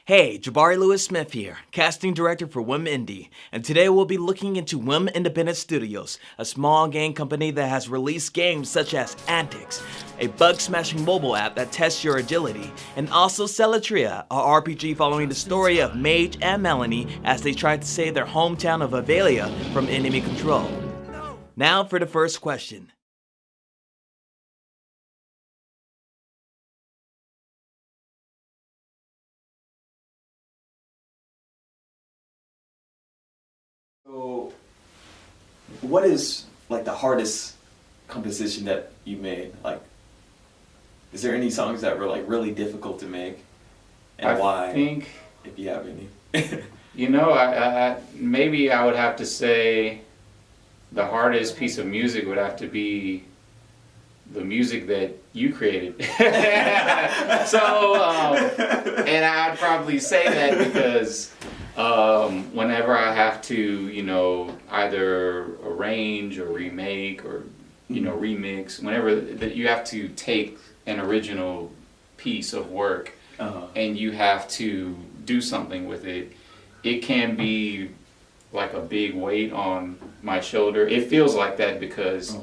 Hey, Jabari Lewis Smith here, casting director for Whim Indie, and today we'll be looking into Whim Independent Studios, a small game company that has released games such as Antics, a bug-smashing mobile app that tests your agility, and also Celatria, a RPG following the story of Mage and Melanie as they try to save their hometown of Avelia from enemy control. Now for the first question. So, what is like the hardest composition that you made? Like, is there any songs that were like really difficult to make, and why? I think, if you have any. maybe I would have to say the hardest piece of music would have to be the music that you created. And I'd probably say that because whenever I have to, either arrange or remake or, remix, whenever that you have to take an original piece of work and you have to do something with it, it can be like a big weight on my shoulder. It feels like that because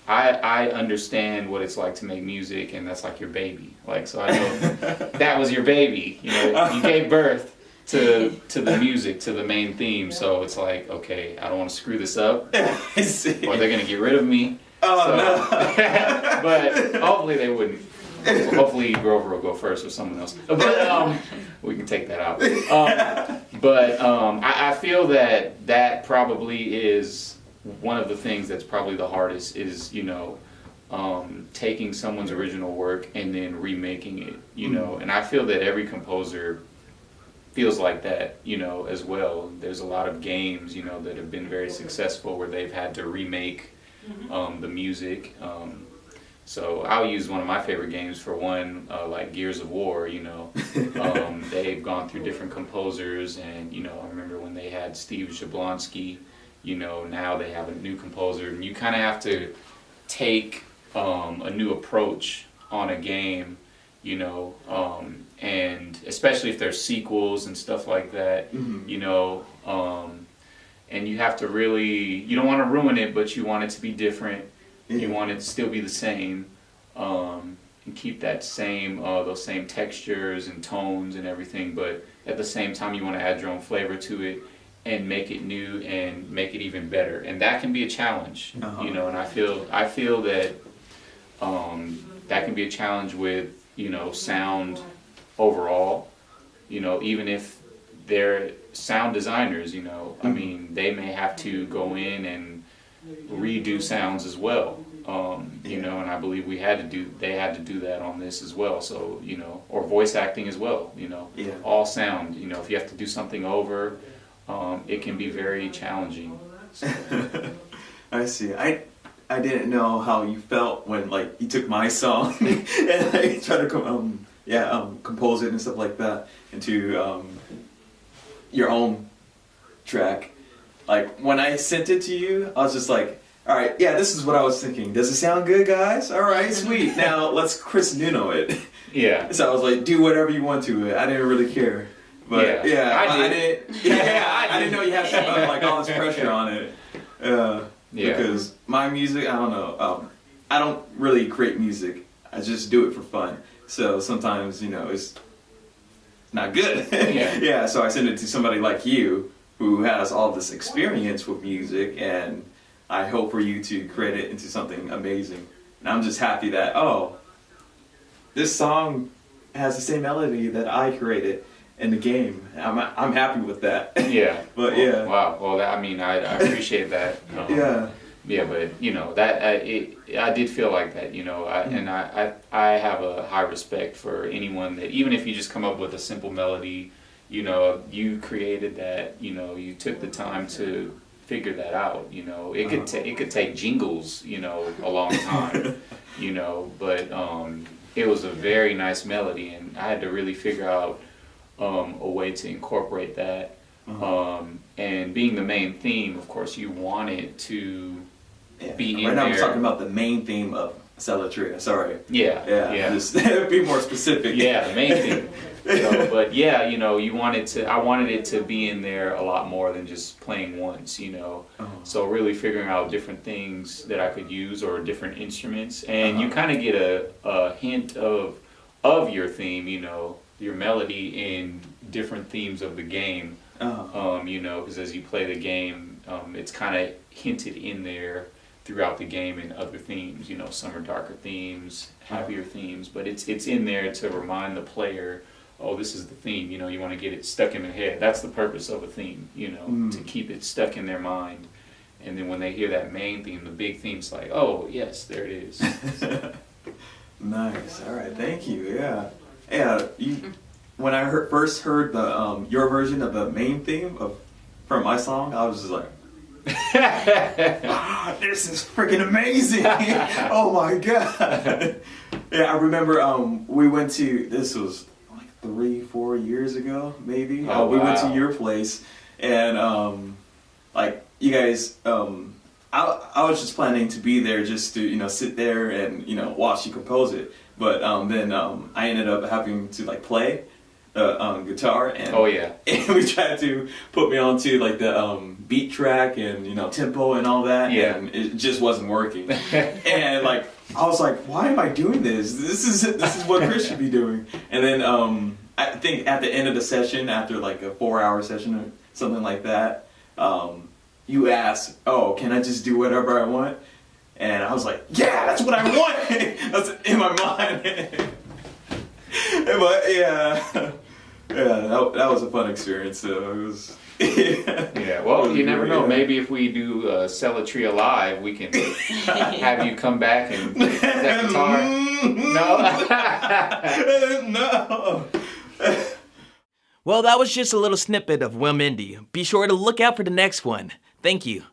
I understand what it's like to make music, and that's like your baby. Like, so I know that was your baby. You gave birth to the music, to the main theme. So it's like, okay, I don't want to screw this up, or they're gonna get rid of me. No. But hopefully they wouldn't. Hopefully Grover will go first or someone else. But we can take that out. I feel that probably is one of the things that's probably the hardest is, taking someone's original work and then remaking it, and I feel that every composer feels like that, as well. There's a lot of games, that have been very successful where they've had to remake the music. So I'll use one of my favorite games for one, like Gears of War, they've gone through different composers, and, I remember when they had Steve Jablonsky, now they have a new composer, and you kind of have to take a new approach on a game, and especially if there's sequels and stuff like that, and you have to really, you don't want to ruin it, but you want it to be different. You want it to still be the same, and keep that same, those same textures and tones and everything, but at the same time you want to add your own flavor to it and make it new and make it even better. And that can be a challenge, and I feel that that can be a challenge with, sound overall, even if they're sound designers, I mean, they may have to go in and redo sounds as well, and I believe they had to do that on this as well. So, or voice acting as well, all sound, if you have to do something over, it can be very challenging. So. I see. I didn't know how you felt when like you took my song and like tried to compose it and stuff like that into your own track. Like when I sent it to you, I was just like, all right, yeah, this is what I was thinking. Does it sound good, guys? All right, sweet. Now let's Chris Nuno it. Yeah. So I was like, do whatever you want to it. I didn't really care. But I didn't know you had like all this pressure on it. Because my music, I don't know. I don't really create music. I just do it for fun. So sometimes, it's not good. Yeah. So I send it to somebody like you who has all this experience with music, and I hope for you to create it into something amazing. And I'm just happy that, this song has the same melody that I created in the game. I'm happy with that. Yeah. But yeah. Wow. Well, I appreciate that. Yeah. Yeah, but I did feel like that, and I have a high respect for anyone that, even if you just come up with a simple melody, you created that, you took the time to figure that out, it could take jingles, a long time, but it was a very nice melody, and I had to really figure out a way to incorporate that. And being the main theme, of course, you want it to be in right now there. I'm talking about the main theme of Celatria, sorry. Yeah. Just be more specific. Yeah, the main thing. So, but yeah, you know, I wanted it to be in there a lot more than just playing once, you know. So really figuring out different things that I could use or different instruments, and you kind of get a hint of your theme, you know, your melody in different themes of the game. You know, because as you play the game, it's kind of hinted in there throughout the game in other themes. You know, some are darker themes, happier themes, but it's in there to remind the player, oh, this is the theme. You know, you want to get it stuck in their head. That's the purpose of a theme. You know, to keep it stuck in their mind. And then when they hear that main theme, the big theme's like, oh yes, there it is. Nice. All right. Thank you. Yeah. Yeah. When I first heard the your version of the main theme from my song, I was just like, this is freaking amazing! Oh my god! Yeah, I remember we went to, this was like 3-4 years ago, maybe. We went to your place, and like you guys, I was just planning to be there just to, you know, sit there and, you know, watch you compose it. But then I ended up having to like play guitar, and and we tried to put me onto like the beat track and, you know, tempo and all that, and it just wasn't working. And like I was like, why am I doing this? This is what Chris should be doing. And then I think at the end of the session, after like a 4-hour session or something like that, you asked, oh, can I just do whatever I want? And I was like, yeah, that's what I want. That's in my mind. But yeah, that was a fun experience. So it was. Yeah, well, you never know. Maybe if we do Celatria Live, we can have you come back and play that guitar. No. No. Well, that was just a little snippet of Whim Indie. Be sure to look out for the next one. Thank you.